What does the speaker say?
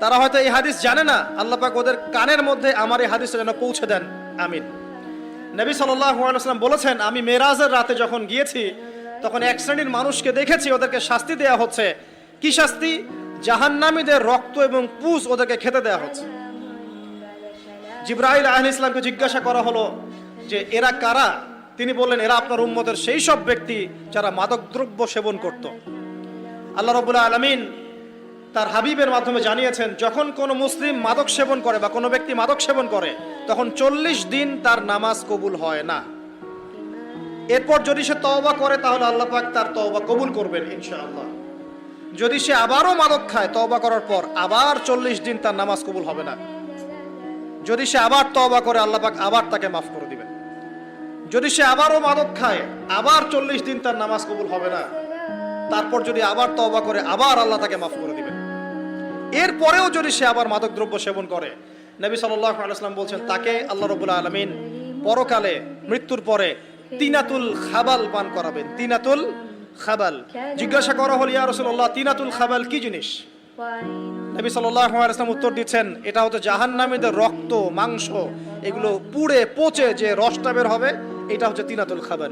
তারা হয়তো এই হাদিস জানে না, আল্লাহ পাক ওদের কানের মধ্যে আমার এই হাদিসটা যেন পৌঁছে দেন, আমিন। নবী সাল্লাল্লাহু আলাইহি ওয়াসাল্লাম বলেছেন, আমি মেরাজের রাতে যখন গিয়েছি তখন এক শ্রেণীর মানুষকে দেখেছি, ওদেরকে শাস্তি দেয়া হচ্ছে। কি শাস্তি? জাহান্নামীদের রক্ত এবং পুঁজ ওদেরকে খেতে দেয়া হচ্ছে। জিবরাইল আলাইহিস সালামকে জিজ্ঞাসা করা হলো যে এরা কারা? তিনি বললেন, এরা আপনার উম্মতের সেই সব ব্যক্তি যারা মাদকদ্রব্য সেবন করত। আল্লাহ রাব্বুল আলামিন তার হাবিবের মাধ্যমে জানিয়েছেন, যখন কোনো মুসলিম মাদক সেবন করে বা কোনো ব্যক্তি মাদক সেবন করে তখন 40 দিন তার নামাজ কবুল হয় না। এরপর যদি সে তওবা করে তাহলে আল্লাহ পাক তার তওবা কবুল করবেন ইনশাআল্লাহ। যদি সে আবারও মাদক খায় তওবা করার পর, আবার 40 দিন তার নামাজ কবুল হবে না। যদি সে আবার তওবা করে আল্লাহ পাক আবার তাকে মাফ করে দিবেন। যদি সে আবারও মাদক খায় আবার 40 দিন তার নামাজ কবুল হবে না। তারপর যদি আবার তওবা করে আবার আল্লাহ তাকে মাফ করে দিবেন। এরপরেও যদি সে আবার মাদক দ্রব্য সেবন করে, নবী সাল্লাল্লাহু আলাইহি ওয়াসাল্লাম বলছেন তাকে আল্লাহ রাব্বুল আলামিন পরকালে মৃত্যুর পরে তিনাতুল খাবাল পান করাবেন। তিনাতুল খাবাল। জিজ্ঞাসা করা হলো, ইয়া রাসূলুল্লাহ, তিনাতুল খাবাল কি জিনিস? নবী সাল্লাল্লাহু আলাইহি ওয়াসাল্লাম উত্তর দিচ্ছেন, এটা হচ্ছে জাহান্নামীদের রক্ত, মাংস, এগুলো পুড়ে পচে যে রসটা বের হবে, এটা হচ্ছে তিনাতুল খাবাল।